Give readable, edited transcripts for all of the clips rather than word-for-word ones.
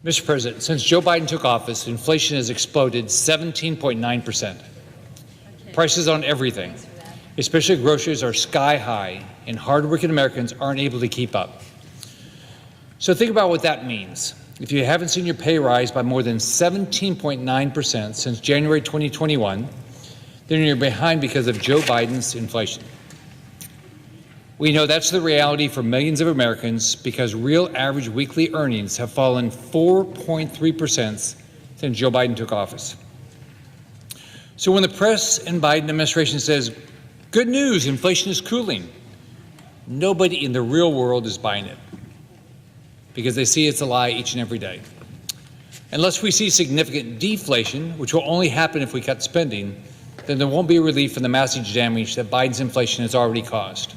Mr. President, since Joe Biden took office, inflation has exploded 17.9%. Prices on everything, especially groceries, are sky high, and hardworking Americans aren't able to keep up. So think about what that means. If you haven't seen your pay rise by more than 17.9% since January 2021, then you're behind because of Joe Biden's inflation. We know that's the reality for millions of Americans because real average weekly earnings have fallen 4.3% since Joe Biden took office. So when the press and Biden administration says, good news, inflation is cooling, nobody in the real world is buying it because they see it's a lie each and every day. Unless we see significant deflation, which will only happen if we cut spending, then there won't be relief from the massive damage that Biden's inflation has already caused.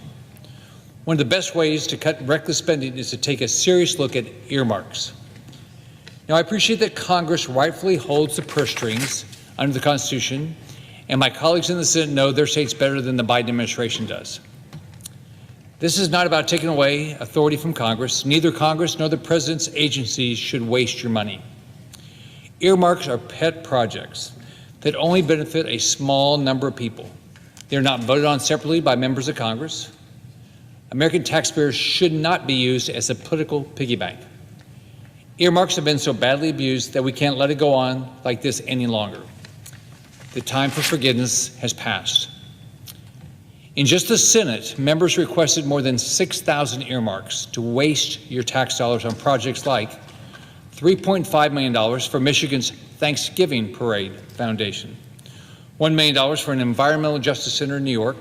One of the best ways to cut reckless spending is to take a serious look at earmarks. Now, I appreciate that Congress rightfully holds the purse strings under the Constitution, and my colleagues in the Senate know their states better than the Biden administration does. This is not about taking away authority from Congress. Neither Congress nor the president's agencies should waste your money. Earmarks are pet projects that only benefit a small number of people. They're not voted on separately by members of Congress. American taxpayers should not be used as a political piggy bank. Earmarks have been so badly abused that we can't let it go on like this any longer. The time for forgiveness has passed. In just the Senate, members requested more than 6,000 earmarks to waste your tax dollars on projects like $3.5 million for Michigan's Thanksgiving Parade Foundation, $1 million for an environmental justice center in New York.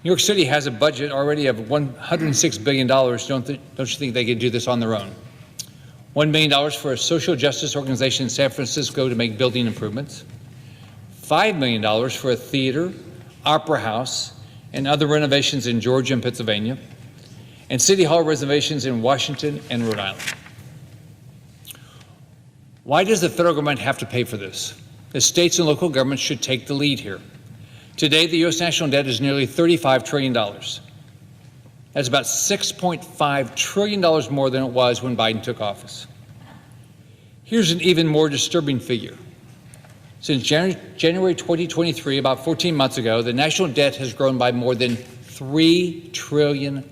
New York City has a budget already of $106 billion. Don't you think they could do this on their own? $1 million for a social justice organization in San Francisco to make building improvements. $5 million for a theater, opera house, and other renovations in Georgia and Pennsylvania, and City Hall renovations in Washington and Rhode Island. Why does the federal government have to pay for this? The states and local governments should take the lead here. Today, the U.S. national debt is nearly $35 trillion. That's about $6.5 trillion more than it was when Biden took office. Here's an even more disturbing figure. Since January 2023, about 14 months ago, the national debt has grown by more than $3 trillion.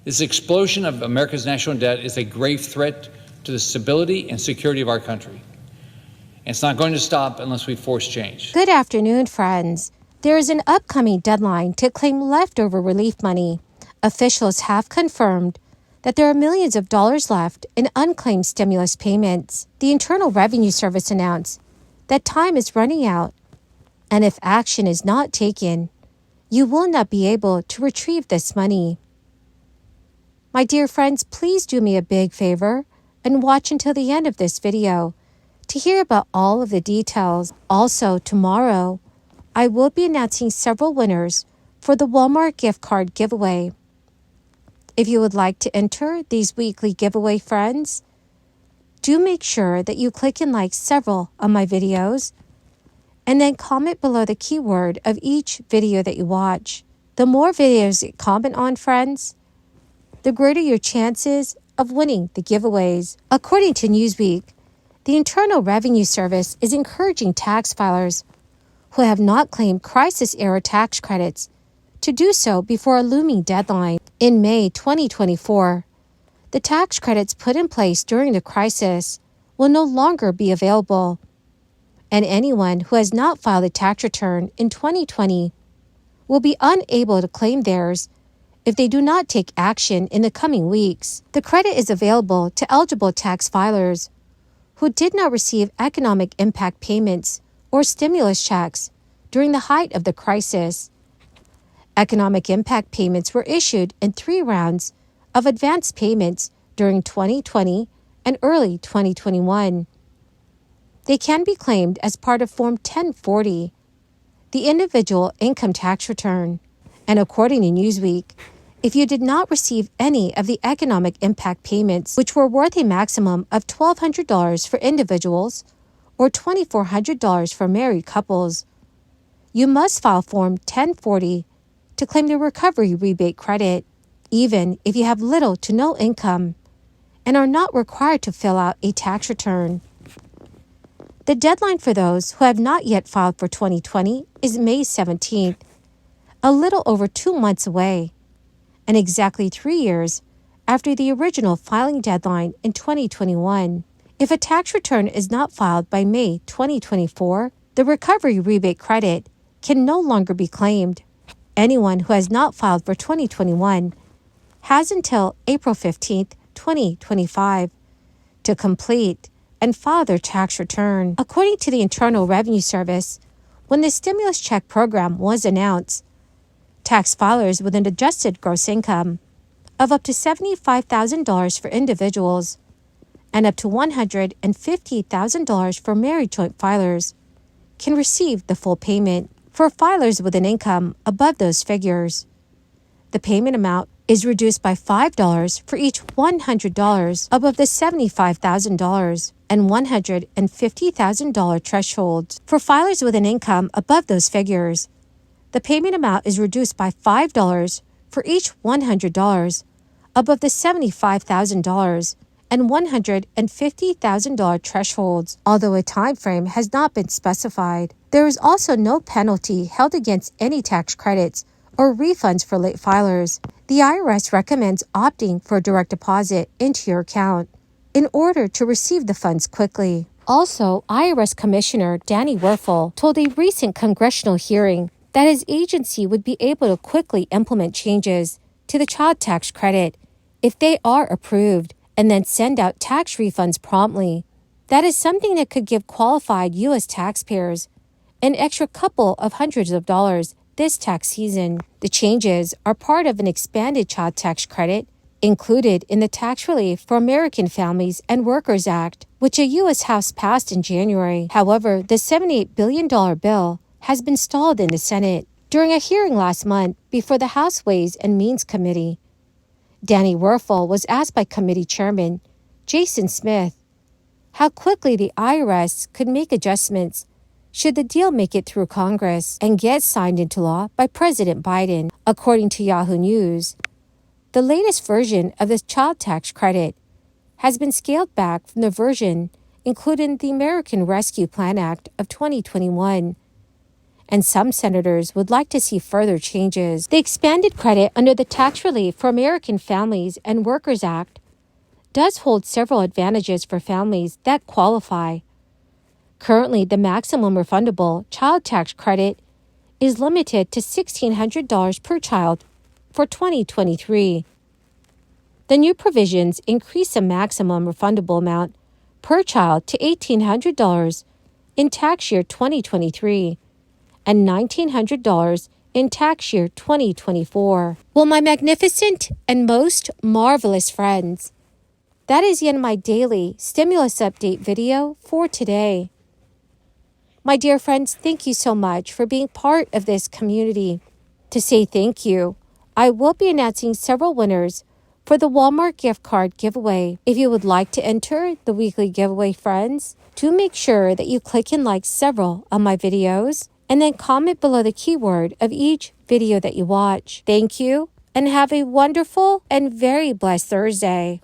This explosion of America's national debt is a grave threat to the stability and security of our country. And it's not going to stop unless we force change. Good afternoon, friends. There is an upcoming deadline to claim leftover relief money. Officials have confirmed that there are millions of dollars left in unclaimed stimulus payments. The Internal Revenue Service announced that time is running out, and if action is not taken, you will not be able to retrieve this money. My dear friends, please do me a big favor and watch until the end of this video to hear about all of the details. Also, tomorrow, I will be announcing several winners for the Walmart gift card giveaway. If you would like to enter these weekly giveaway, friends, do make sure that you click and like several of my videos and then comment below the keyword of each video that you watch. The more videos you comment on, friends, the greater your chances of winning the giveaways. According to Newsweek, the Internal Revenue Service is encouraging tax filers who have not claimed crisis-era tax credits to do so before a looming deadline. In May 2024, the tax credits put in place during the crisis will no longer be available, and anyone who has not filed a tax return in 2020 will be unable to claim theirs if they do not take action in the coming weeks. The credit is available to eligible tax filers who did not receive economic impact payments or stimulus checks during the height of the crisis. Economic impact payments were issued in 3 rounds of advance payments during 2020 and early 2021. They can be claimed as part of Form 1040, the individual income tax return. And according to Newsweek, if you did not receive any of the economic impact payments, which were worth a maximum of $1,200 for individuals or $2,400 for married couples, you must file Form 1040 to claim the recovery rebate credit, even if you have little to no income and are not required to fill out a tax return. The deadline for those who have not yet filed for 2020 is May 17th, a little over 2 months away, and exactly 3 years after the original filing deadline in 2021. If a tax return is not filed by May 2024, the recovery rebate credit can no longer be claimed. Anyone who has not filed for 2021 has until April 15th, 2025 to complete and file their tax return. According to the Internal Revenue Service, when the stimulus check program was announced, tax filers with an adjusted gross income of up to $75,000 for individuals and up to $150,000 for married joint filers can receive the full payment. For filers with an income above those figures, the payment amount is reduced by $5 for each $100 above the $75,000 and $150,000 thresholds. For filers with an income above those figures, the payment amount is reduced by $5 for each $100 above the $75,000 and $150,000 thresholds, although a time frame has not been specified. There is also no penalty held against any tax credits or refunds for late filers. The IRS recommends opting for a direct deposit into your account in order to receive the funds quickly. Also, IRS Commissioner Danny Werfel told a recent congressional hearing that his agency would be able to quickly implement changes to the child tax credit if they are approved, and then send out tax refunds promptly. That is something that could give qualified U.S. taxpayers an extra couple of hundreds of dollars this tax season. The changes are part of an expanded child tax credit included in the Tax Relief for American Families and Workers Act, which a U.S. House passed in January. However, the $78 billion bill has been stalled in the Senate. During a hearing last month before the House Ways and Means Committee, Danny Werfel was asked by committee chairman Jason Smith how quickly the IRS could make adjustments should the deal make it through Congress and get signed into law by President Biden. According to Yahoo News, the latest version of the child tax credit has been scaled back from the version included in the American Rescue Plan Act of 2021. And some senators would like to see further changes. The expanded credit under the Tax Relief for American Families and Workers Act does hold several advantages for families that qualify. Currently, the maximum refundable child tax credit is limited to $1,600 per child for 2023. The new provisions increase the maximum refundable amount per child to $1,800 in tax year 2023. and $1,900 in tax year 2024. Well, my magnificent and most marvelous friends, that is the end of my daily stimulus update video for today. My dear friends, thank you so much for being part of this community. To say thank you, I will be announcing several winners for the Walmart gift card giveaway. If you would like to enter the weekly giveaway, friends, do make sure that you click and like several of my videos and then comment below the keyword of each video that you watch. Thank you, and have a wonderful and very blessed Thursday.